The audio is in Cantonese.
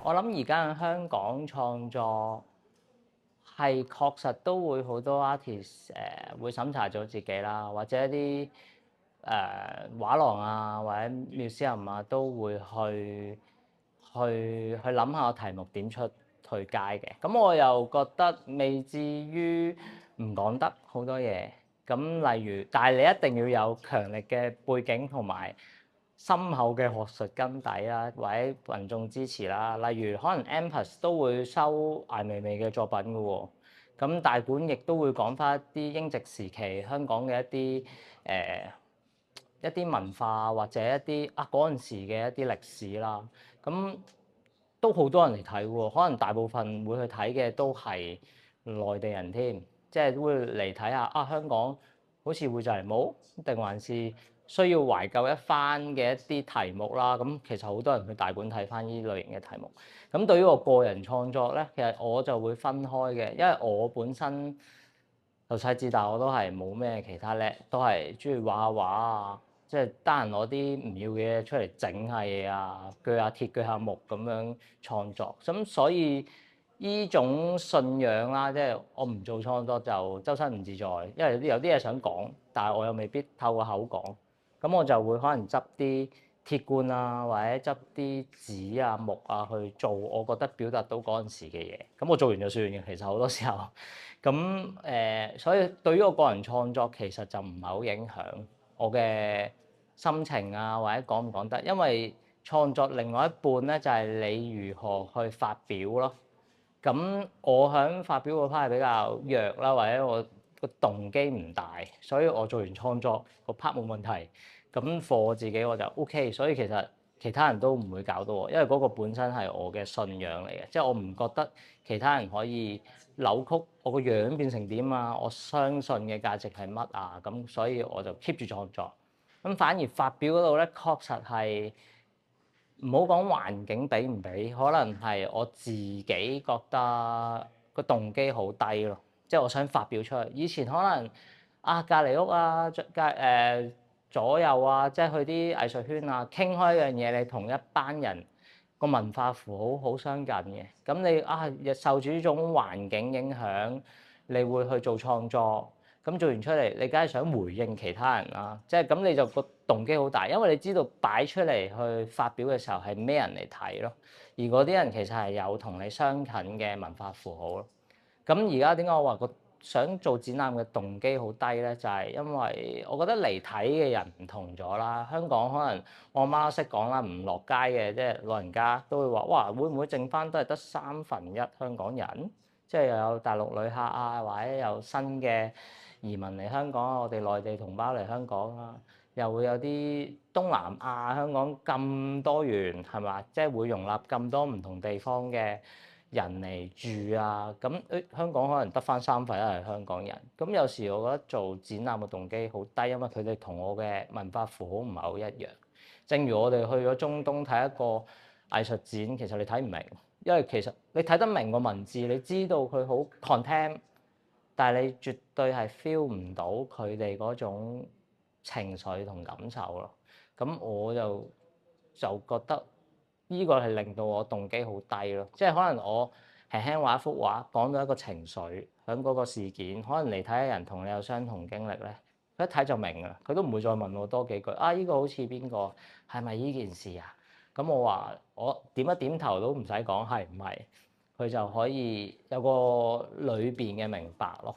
我諗而家喺香港創作係確實都會好多 artist 會審查咗自己啦，或者一啲畫廊啊或者 museum 啊都會去諗下個題目點出去街嘅。咁我又覺得未至於唔講得好多嘢。咁例如，但係你一定要有強力嘅背景同埋深厚嘅學術根底啦，或者民眾支持啦。例如可能 M+ 都會收艾未未嘅作品嘅喎，咁大館亦都會講翻一啲英殖時期香港嘅一啲文化或者一啲嗰陣時嘅一啲歷史啦。咁都好多人嚟睇喎，可能大部分會去睇嘅都係內地人添，即係會嚟睇下香港好似會就嚟冇，定還是需要懷舊一番嘅一啲題目啦。咁其實好多人去大館睇翻呢類型嘅題目。咁對於我個人創作咧，其實我就會分開嘅，因為我本身由細至大我都係冇咩其他叻，都係中意畫下畫啊。即係得閒攞啲唔要嘅嘢出嚟整下嘢啊，鋸下鐵鋸下木咁樣創作。咁所以呢種信仰啦，即係我唔做創作就周身唔自在，因為有啲嘢想講，但係我又未必透過口講。咁我就會可能執啲鐵罐啊，或者執啲紙啊木啊去做，我覺得表達到嗰陣時嘅嘢。咁我做完就算嘅，其實好多時候。咁所以對於我個人創作其實就唔係好影響我嘅心情啊，或者講唔講得，因為創作另外一半咧就係你如何去發表咯。咁我喺發表嗰 part 係比較弱啦，或者我個動機唔大，所以我做完創作個 part 冇問題。咁 for 自己我就 OK，所以其實其他人都唔會搞到我，因為嗰個本身係我嘅信仰嚟嘅，即係我唔覺得其他人可以扭曲我個樣變成點啊，我相信嘅價值係乜啊，咁所以我就 keep 住創作。咁反而發表嗰度咧，確實係唔好講環境俾唔俾，可能係我自己覺得個動機好低咯，即係我想發表出去。以前可能隔離屋啊，左右啊，即係去啲藝術圈啊，傾開一樣嘢，你同一班人個文化符號好相近嘅，咁你受住呢種環境影響，你會去做創作。咁做完出嚟，你梗係想回應其他人啦，即係咁你就個動機好大，因為你知道擺出嚟去發表嘅時候係咩人嚟睇咯，而嗰啲人其實係有同你相近嘅文化符號咯。咁而家點解我話個想做展覽嘅動機好低咧？就係因為我覺得嚟睇嘅人唔同咗啦。香港可能我媽識講啦，唔落街嘅即係老人家都會話：哇，會唔會剩翻都係得1/3香港人？即係又有大陸旅客啊，或者有新嘅移民嚟香港啊，我哋內地同胞嚟香港啊，又會有啲東南亞香港咁多元係嘛？即係會容納咁多唔同地方嘅人嚟住啊，咁香港可能得翻1/3係香港人。咁有時我覺得做展覽嘅動機好低，因為佢哋同我嘅文化符號唔係好一樣。正如我哋去咗中東睇一個藝術展，其實你睇唔明，因為其實你睇得明個文字，你知道佢好 content。但係你絕對係 feel 唔到佢哋嗰種情緒同感受咯。咁我就覺得呢個係令到我動機好低咯。即係可能我輕輕畫一幅畫，講到一個情緒喺嗰個事件，可能嚟睇嘅人同你有相同經歷咧，佢一睇就明㗎，佢都唔會再問我多幾句。呢個好似邊個？係咪呢件事啊？咁我話我點一點頭都唔使講係唔係，佢就可以有個裏邊嘅明白咯。